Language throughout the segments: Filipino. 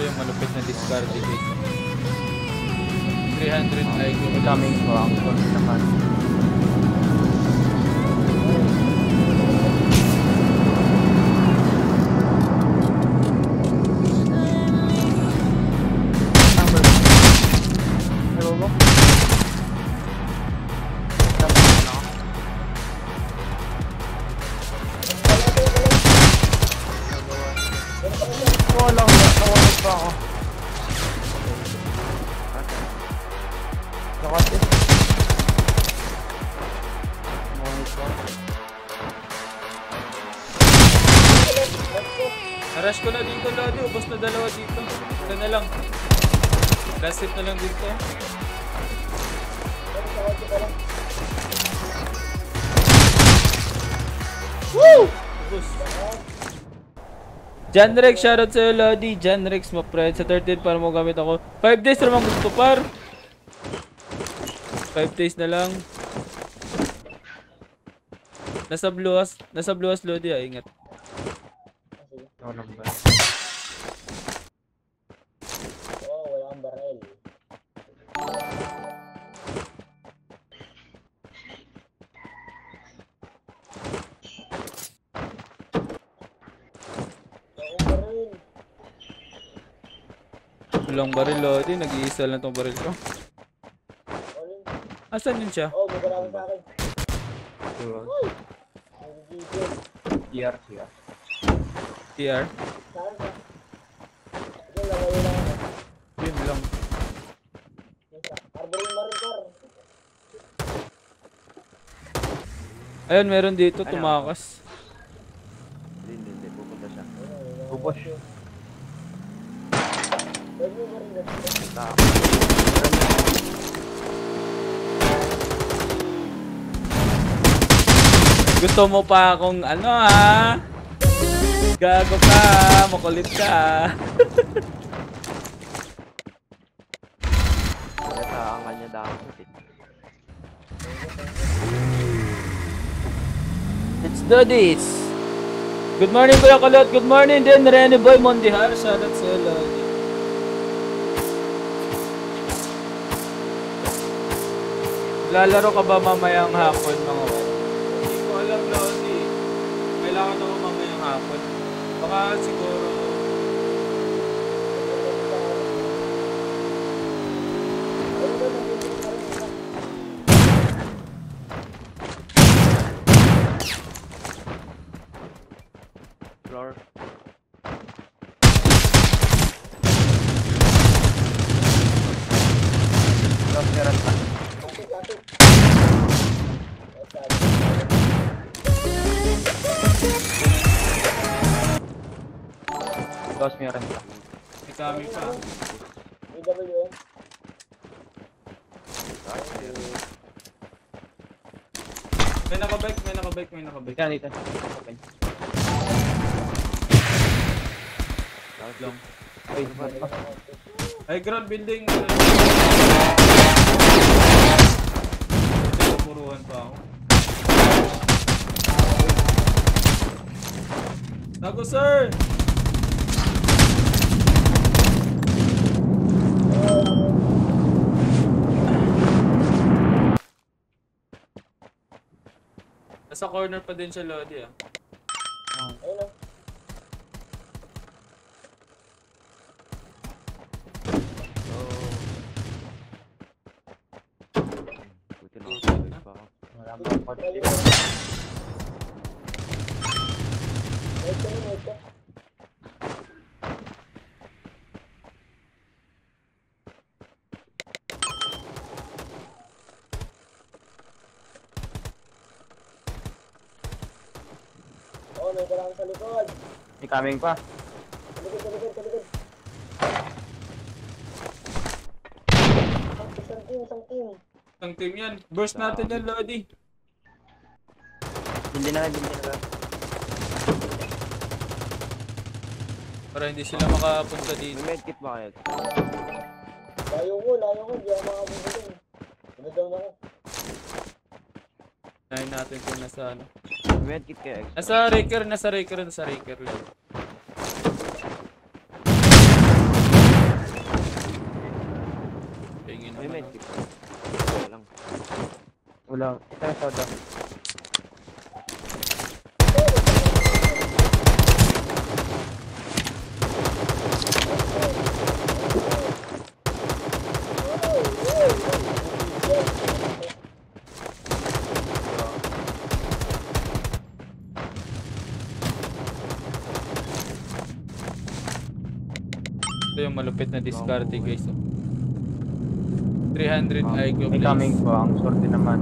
yung malupit na discard dito. 300 IQ. Coming ko ang course naman. Rush ko na dito, Lodi. Ubos na dalawa dito. Ito na lang. Last hit na lang dito. Woo! Ubos. Janrex, shoutout sa'yo, Lodi. Janrex, ma-friend. Sa 13 para mo gamit ako. 5 days naman gusto, par. 5 days na lang. Nasa bluas, Lodi, ah. Ingat. No number. Oh, wala kang barrel. Walang baril, Lodi. Nag-iisa lang tong baril ko. Asan yun siya? Oh, magkaraman sa akin. Uy! TR. TR? Saan ka? Ito, lagay lang ako. Yun lang. Arborin mo rin, par. Ayun, meron dito. Tumakas. Hindi. Pupunta siya. Pupush. Pwede mo rin dito. Gusto mo pa akong ano, ha? Gago ka, makulit ka. Nataangan niya dapat eh. Let's do this. Good morning, Kuya Kulot. Good morning din, Rene Boy Mondihar. Shoutout sa Lodi. Lalaro ka ba mamayang hapon, mga wala? Hindi ko alam, Lodi. Kailangan ako mamayang hapon. Baka siguro... Floor. Floor meron pa. Floor meron pa. May kami pa. EWM. May nakabike. Yan dito. Open. Tawag lang. Ay, Ay, ground building. Puruhan pa ako. Tago, sir! Nasa corner pa din siya, Lodi, ah. Ayun o. buti na ako. Wala pang positive. Wait ka. Oh, may karang sa likod. May coming pa. Sa likod. Isang team. Ang team yan. Burst natin yan, Lodi. Hindi na. Para hindi sila makapunta dito. May medkit ba kayo? Layo ko. Hindi ako makapunta dun. Down ako. Nahin natin kung nasa ano. May medkit kayo. Nasa Raker. May naman. medkit. Wala lang. Wala. Ito yung soda. Ito yung malupit na discarte guys. 300 IQ May coming place. po. Ang sorte naman.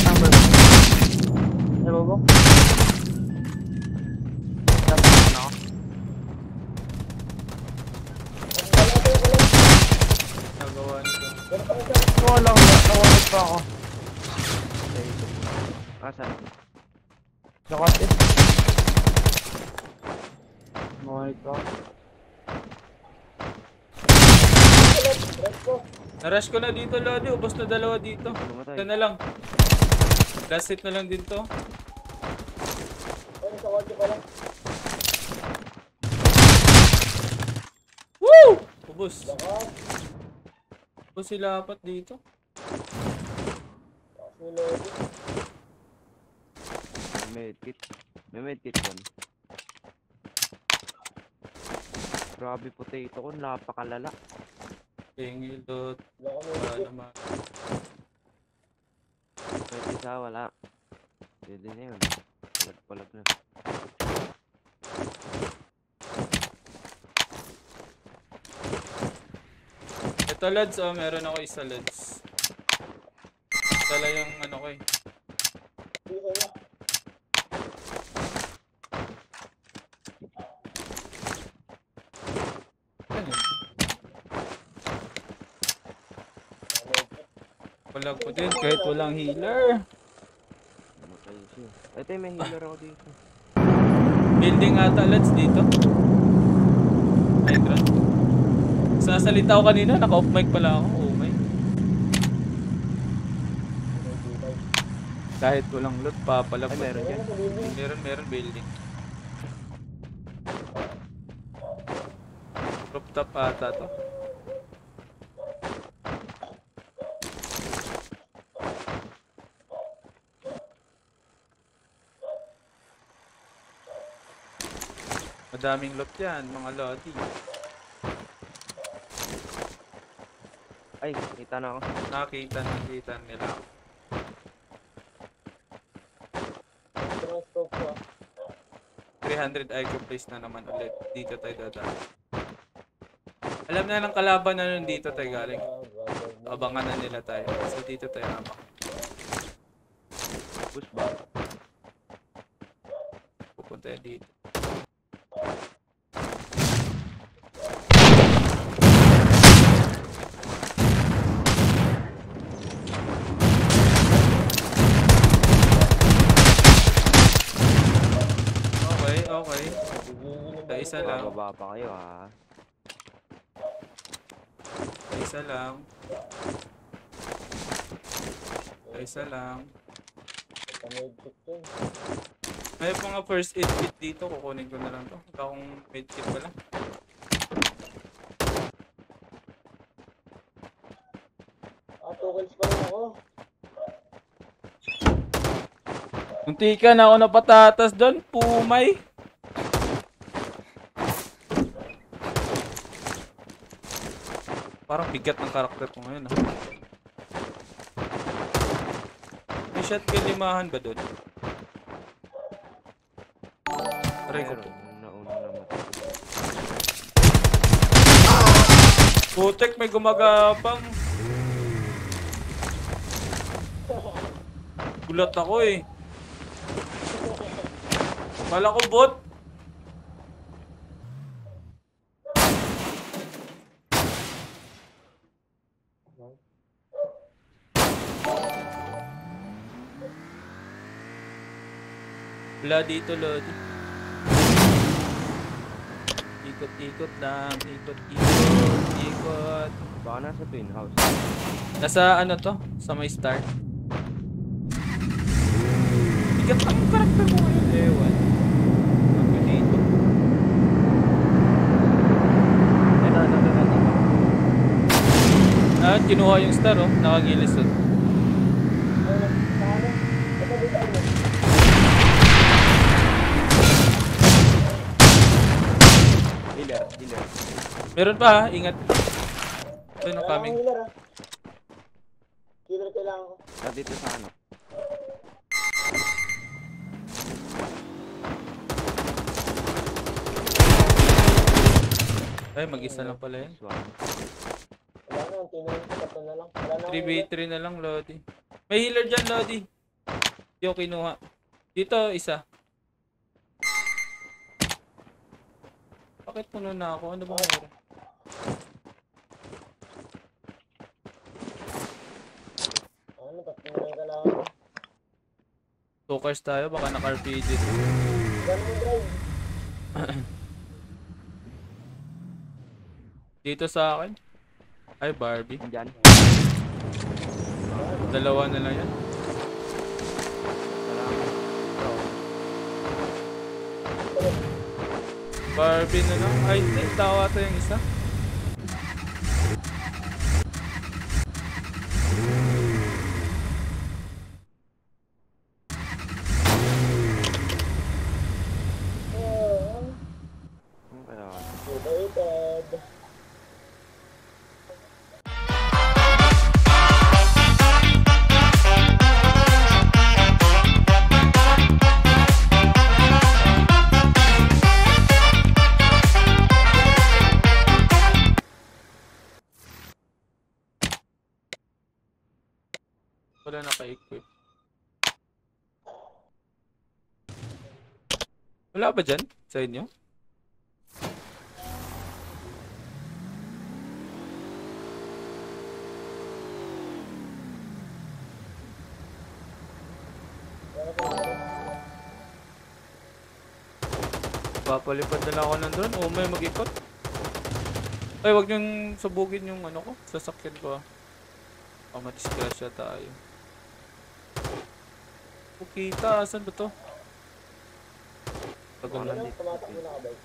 Number. Ay, babo. Nagawa nito. Wala ko. Nawalit pa ako. Asan? Nakas Nawalit pa ako. Narush ko na dito, Lodi. Ubos na dalawa dito. Lumatay. Ito na lang. Last hit na lang din to. Ayun, sa kotse pala. Woo! Ubos. Lakas. Ubos sila apat dito. Lakas ni Lodi. May medkit. May medkit yan. Grabe potato ko, napakalala. Tingil, dot. Lakas ni Wala Lodi. naman. Kahit isa, wala. Pwede na yun. Palag na. Ito, Lods. Oh, meron ako isa, Lods. Tala yung ano ko eh. Dito na. Ano yun? Palag ko din kahit walang healer. Namatay siya. Ito may healer ako dito. Building ata, Lods, dito. Hydrant. Sasalita ko kanina, naka-off mic pala ako. Oh my. Kahit walang loot, papalag Ay, pa. meron dyan. Meron building. Rooftop ata to. Madaming loot yan, mga lodi. Ay, kita na ako. Nakita nila ako. Transcope ko. 300 IQ place na naman ulit. Dito tayo dadaan. Alam na ng kalaban na nun dito tayo galing. Abangan na nila tayo. So dito tayo abang. Push ba? Pupunta tayo dito. Okay. Sa isa lang. Bababa pa kayo ha. Sa isa lang. Sa isa lang. Medkit yun. May mga first aid kit dito. Kukunin ko na lang to. Wala akong medkit pala. Ah, 2 kills pa rin ako. Munti ka na ako napatatas doon. Pumay. Parang bigat ng karakter ko ngayon. Ah. May shotgun limahan ba doon? Aray ko po. Meron, nauna naman. Putek, may gumagapang. Gulat ako eh. Kala ko bot. Wala dito, Lodi. Ikot-ikot lang. Ikot. Baka nasa twin house. Nasa ano to? Sa may start. Bigat ang karakter mo ngayon. Ewan. Ako dito. Ah, kinuha yung star oh. Nakagilis oh. Dealer. Meron pa ha, ingat. Ito na coming. Killer kailangan ko. Dito sa ano. Ay, mag-isa lang pala yan. Swag. Wala na, ang tinayin ko, tatlo na lang. Wala na akong 3v3 na lang, Lodi. May healer dyan, Lodi. Hindi ko kinuha. Dito, isa. Bakit puno na ako? Ano bang meron? ano, tatlo na yung kailangan ko. Talkers tayo, baka naka-RPG. Gano'n mo drive. Dito sa akin. Ay, Barbie. Andyan. Dalawa na lang yan. Barbie na lang. Ay, hindi. Tawa ito yung isa. Overrated. Wala naka-equip. Wala ba dyan? Sa inyo? Papalipad na lang ako ng drone. O may mag-ikot. Ay, wag niyong sabugin yung ano ko. Sasakyan ko. Madisgrasya tayo. Pukita, asan ba to? Tagal lang dito. Tumatakbo na ka, bike.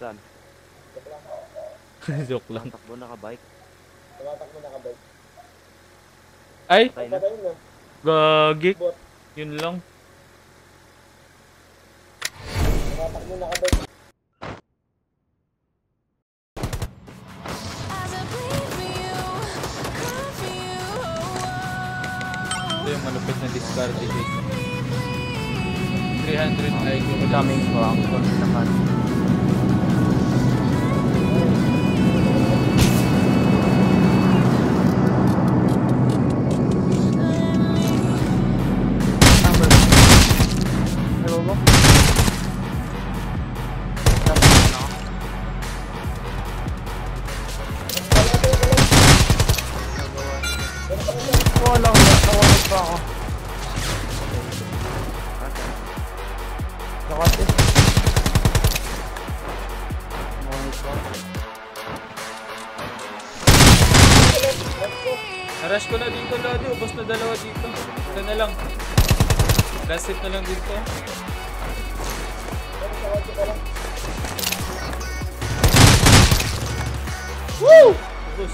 Saan? Joke lang. Takbo na ka bike. Tumatakbo na ka, bike. Ay! Patay na. Patayin mo. Gagi! Bot. Yun lang. Tumatakbo na ka, bike. Ito yung malupit na discard dito. 300 IQ. Coming ko ang konti naman. Hello, bro. Wala ko, nawalog pa ako. Nakati. Nawalog pa ako. Narush ko na dito, Lodi. Ubos na dalawa dito. Ito na lang. Last hit na lang dito. Woo! Ubos.